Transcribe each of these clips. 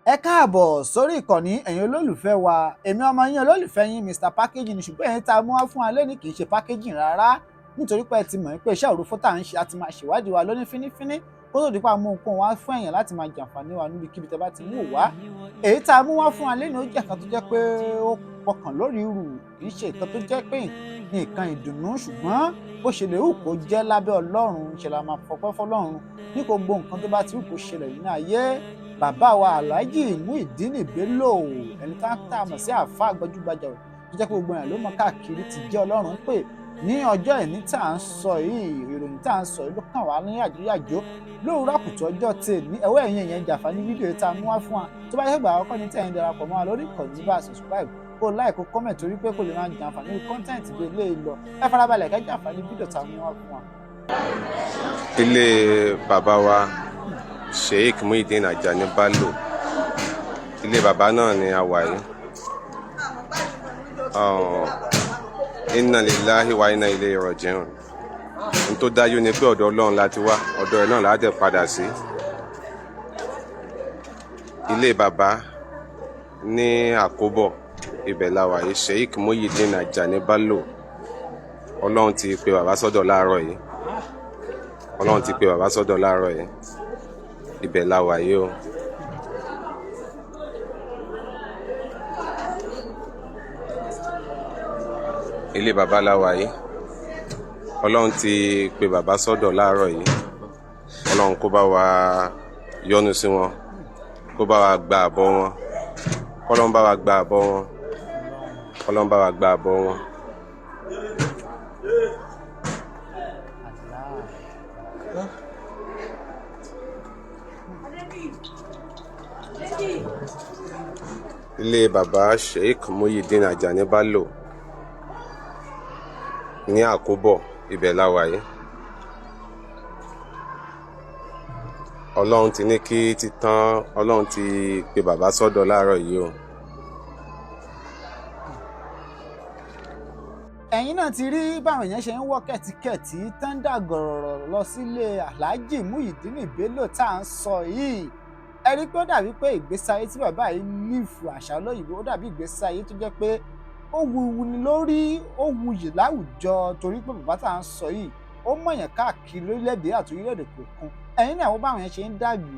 Ẹ káàbọ̀ sórí ìkànnì ẹ̀yin olólùfẹ́ wa. Èmi ọmọ yín olólùfẹ́ yín Mr. Packaging ni, ṣùgbọ́n ẹ̀yin tá a mú wá fún wa lónìí kì í ṣe packaging rárá, nítorí pé ẹ ti mọ̀ pé iṣẹ́ òrùfó tá à ń ṣe àti máa ṣèwádìí wa lóní fínífíní kó tó di pa mú nǹkan wá fún èèyàn láti máa jàǹfààní wa níbikíbi tẹ́ bá ti mú wá. Èyí tá a mú wá fún wa lónìí ó jẹ́ nǹkan tó jẹ́ pé ó pọkàn lórí irú, kì í ṣe nǹkan tó jẹ́ pé nǹkan ìdùnnú, ṣùgbọ́n bó ṣe lè hù kó jẹ́ lábẹ́ Ọlọ́run ṣe la máa fọpẹ́ fọlọ́run ní gbogbo nǹkan tó bá ti hù kó ṣẹlẹ̀ nínú ayé. Bàbá wa Alhaji Muyideen Bello, ẹni tá a mọ̀ sí àfáà gbajúgbajà tó jẹ́ pé gbogbo èèyàn ló mọ̀ káàkiri ti jẹ́ Ọlọ́run pé ní ọjọ́ ìní tá à ń sọ yìí, ìròyìn tá à ń sọ yìí ló kàn wá ní yàjóyàjó lóòrọ̀ kùtù ọjọ́ tè ní ẹ̀wọ́ ẹ̀yìn èèyàn jàǹfààní fídíò tá a mú wá fún wa. Tó bá yẹ gbà àkọ́kọ́ ní tẹ̀yìn darapọ̀ mọ́ wa lórí ìkànnì bá subscribe kó like kó comment torí pé kò lè máa jàǹfààní content bí eléyìí lọ. Ẹ farabalẹ̀ kẹ́ jàǹfààní fídíò tá a mú wá fún wa. Ilé bàbá wa Sheikh Muyideen Ajani Bello, ilé bàbá náà ni a wà yìí. Inna lillahi wa inna ilayhi raji'un. N tó dájú ni pé ọ̀dọ̀ Ọlọ́run láti wá, ọ̀dọ̀ ẹ̀ náà láti padà sí. Ilé bàbá ní àkóbọ̀ ibẹ̀ la wà yìí, Sheikh Muyideen Ajani Bello. Ọlọ́run ti pe bàbá sọ́dọ̀ láàárọ̀ yìí. Ọlọ́run ti pe bàbá sọ́dọ̀ láàárọ̀ yìí. Ibẹ̀ la wà yìí o. Ilé bàbá la wà yìí. Ọlọ́run ti pe bàbá sọ́dọ̀ láàárọ̀ yìí. Ọlọ́run kó bá wa yọ́nú sí wọn, kó bá wa gba àbọ̀ wọn, kọ́lọ́run bá wa gba àbọ̀ wọn, kọ́lọ́run bá wa gba àbọ̀ wọn. Ilé bàbá Sheikh Muyideen Ajani Bello ní àkóbọ̀ ibẹ̀ la wà yìí. Ọlọ́run ti ní kí títán, Ọlọ́run ti pe bàbá sọ́dọ̀ láàárọ̀ yìí o. Ẹ̀yin náà ti rí báwọn èèyàn ṣe ń wọ́ kẹ̀tíkẹ̀tí tẹ́ńdà gọ̀rọ̀rọ̀ lọ sílé Alhaji Muyideen Bello tá à ń sọ yìí. Ẹ rí pé ó dàbí pé ìgbésí ayé tí bàbá yìí lífù àṣà olóyìnbó, ó dàbí ìgbésí ayé tó jẹ́ pé ó wuwu ni lórí, ó wuyì láwùjọ, torí pé bàbá tá à ń sọ yìí ó mọ̀yàn káàkiri lórílẹ̀‐èdè àti orílẹ̀‐èdè kọ̀ọ̀kan. Ẹ̀yin náà wọ́n báwọn yẹn ṣe ń dàgbù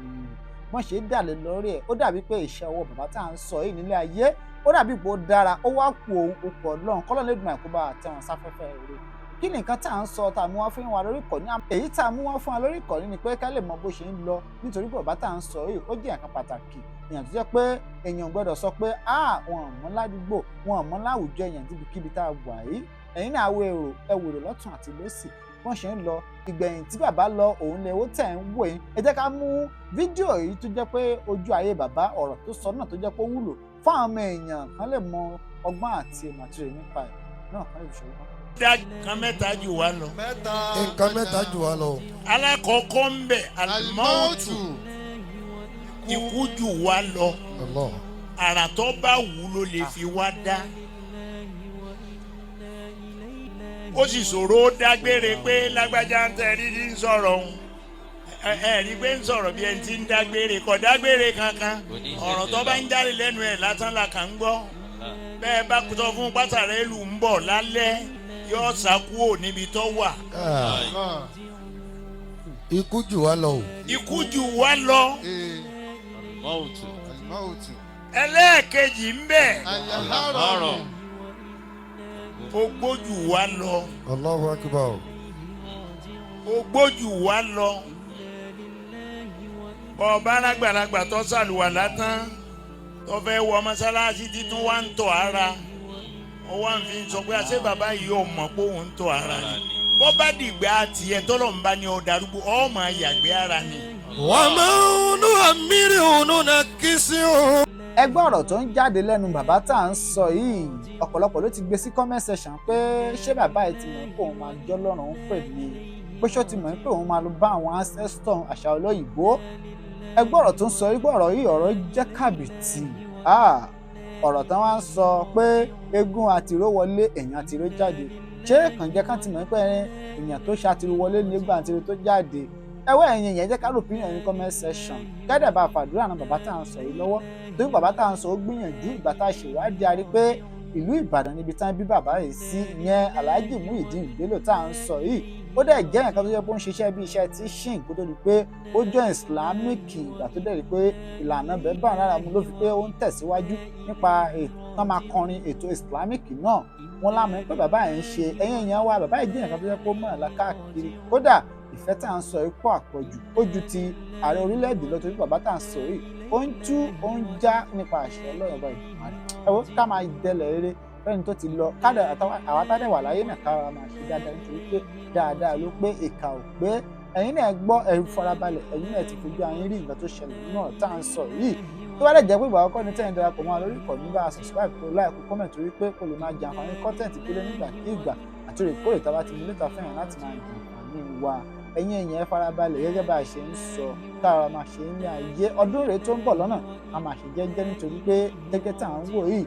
wọ́n ṣe ń dàlẹ́ lórí ẹ̀. Ó dàbí pé iṣẹ́ ọwọ́ bàbá tá à ń sọ yìí nílé ayé ó dàbí pé ó dára, ó wá kú òun okò Ọlọ́run kọ́lọ́run lè dùn àìkú bá àtẹ̀wọ̀n sáfẹ́fẹ́ rere. Kí ni nǹkan tá à ń sọ tá a mú wá fún wa lórí ìkànnì? Èyí tá a mú wá fún wa lórí ìkànnì ni pé ká lè mọ bó ṣe ń lọ, nítorí pé bàbá tá à ń sọ yìí ó jẹ́ nǹkan pàtàkì. Èèyàn tó jẹ́ pé èèyàn gbọ́dọ̀ sọ pé wọn ò mọ̀ ládùúgbò, wọn ò mọ̀ láwùjọ èèyàn níbikíbi tá a wà yìí. Ẹ̀yin náà ẹ wèrò lọ́tùn àti lósì wọ́n ṣe ń lọ. Ìgbẹ̀yìn tí bàbá lọ òun lè ó tẹ̀ ń wò yín. Ẹ jẹ́ ká mú fídíò yìí tó jẹ́ pé ojú ayé bàbá, ọ̀rọ̀ tó sọ náà tó jẹ́ pé ó wúlò fún àwọn ọmọ èèyàn kan lè mọ ọgbọ́n àti ìmọ̀ àti ìròyìn nípa ẹ̀ náà kan lè fi ṣòro. Nǹkan mẹ́ta jù wá lọ. Nǹkan mẹ́ta jù wá lọ. Alákọ̀ọ́kọ́ ń bẹ alimọ́ọ̀tù, ikú jù wá lọ. Àrà tó bá wù ló lè fi wá dá. Ó sì ṣòro ó dágbére pé lágbájá ń tẹ̀rí ní sọ̀rọ̀ òun. Ẹ̀rí pé ń sọ̀rọ̀ bí ẹni tí ń dágbére, kò dágbére kankan. Ọ̀rọ̀ tó bá ń jáde lẹ́nu ẹ̀ lásán la kàn ń gbọ́. Bẹ́ẹ̀ bá sọ fún pátárẹ́ ìlú ń bọ̀ lálẹ́ yóò sàkúò níbi tó wà. Ikú jù wá lọ o. Ikú jù wá lọ. Ẹlẹ́ẹ̀kejì ń bẹ. Ogbó jù wá lọ. Allahu Akbar. Ogbó jù wá lọ. Ọba alágbàlagbà tó sàlùwàlá tán tó fẹ́ wọ mọ́sálásí títún wá ń tọ̀ ara. Ó wá ń fi sọ pé àṣé bàbá yìí ò mọ̀ pé òun ń tọ̀ ara ni. Bó bá dìgbà tiẹ̀ tọ́lọ̀ ń bá ní ọ̀darúgbó ọ̀ máa yàgbé ara ni. Wọ́n máa ń nú àmírí òun náà kí sí o. Ẹ gbọ́ ọ̀rọ̀ tó ń jáde lẹ́nu bàbá tá à ń sọ yìí. Ọ̀pọ̀lọpọ̀ ló ti gbé sí comment section pé ṣé bàbá yìí ti mọ̀ pé òun máa jọ́ lọ́rùn òun pè ní, pé ṣó ti mọ̀ pé òun máa lọ bá àwọn ancestor àṣà olóyìnbó. Ẹ gbọ́ ọ̀rọ̀ tó ń sọ yìí, ọ̀rọ̀ yìí ọ̀rọ̀ jẹ́ kàbìtì. Ọ̀rọ̀ tán wá ń sọ pé eégún àtìró wọlé èèyàn àtìró jáde. Ṣé kàn jẹ́ ká ti mọ̀ pé èèyàn tó ṣe àtìró wọlé ní eégún àtìró tó jáde? ẹwọ́ ẹ̀yin yẹn jẹ́ ká rò opinion ní comment section gẹ́gẹ́ bá fàdúrà náà bàbá tá à ń sọ yìí lọ́wọ́ torí bàbá tá à ń sọ ó gbìyànjú ìgbà tá a ṣèwádìí a rí pé ìlú Ìbàdàn níbi tá bí bàbá yìí sí ìyẹn Alhaji Muyideen Bello tá à ń sọ yìí ó dẹ̀ jẹ́ nǹkan tó yẹ kó ń ṣiṣẹ́ bí iṣẹ́ teaching kó tó di pé ó join Islamic ìgbà tó dẹ̀ rí pé ìlànà bẹ́ẹ̀ bá lára mu ló fi pé ó ń tẹ̀síwájú nípa ètò máa kọrin ètò Islamic náà wọn lámọ̀ pé bàbá yẹn ń ṣe ẹ̀yìn èèyàn wa bàbá yìí jẹ́ nǹkan tó yẹ kó mọ̀ ẹ̀ lákàkiri kódà ìfẹ́ tá à ń sọ yìí pọ̀ àpọ̀jù ó ju ti ààrẹ orílẹ̀-èdè lọ torí bàbá tá à ń sọ yìí ó ń tú ó ń já nípa àṣẹ Ọlọ́run ọba ìgbìmọ̀ rẹ̀ ẹ wo ká máa dẹlẹ̀ rere fẹ́ni tó ti lọ kádà àwa tá dẹ̀ wà láyé náà kára máa ṣe dáadáa nítorí pé dáadáa ló pé ìkà ò pé ẹ̀yin náà gbọ́ ẹ̀rù farabalẹ̀ ẹ̀yin náà ti fojú ayé rí nǹkan tó ṣẹlẹ̀ nínú ọ̀rọ̀ tá à ń sọ yìí tó bá dẹ̀ jẹ́ pé ìgbà àkọ́kọ́ ní tẹ́yìn darapọ̀ mọ́ lórí ìkànnì bá a subscribe kó like kó comment torí pé kó lè máa jẹ àǹfààní content kó lé nígbàkigbà àti òrèkóòrè tá a bá ti mú létà fẹ́ràn láti máa jẹ àǹfààní wa ẹ̀yin èèyàn ẹ farabalẹ̀ gẹ́gẹ́ bá a ṣe ń sọ káàrọ̀ máa ṣe ní ayé ọdún rèé tó ń bọ̀ lọ́nà a máa ṣe jẹ́jẹ́ nítorí pé gẹ́gẹ́ tá à ń wò yìí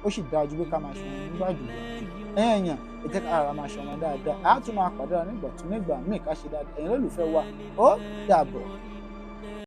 ó sì dájú pé ká máa ṣe wọn nígbà jù lọ ẹ̀yin èèyàn ẹ jẹ́ káàrọ̀ máa ṣe wọn dáadáa a tún máa pàdé nígbà míì ká ṣe dáadáa ẹ̀yin olólùfẹ́ wa ó dàbọ̀.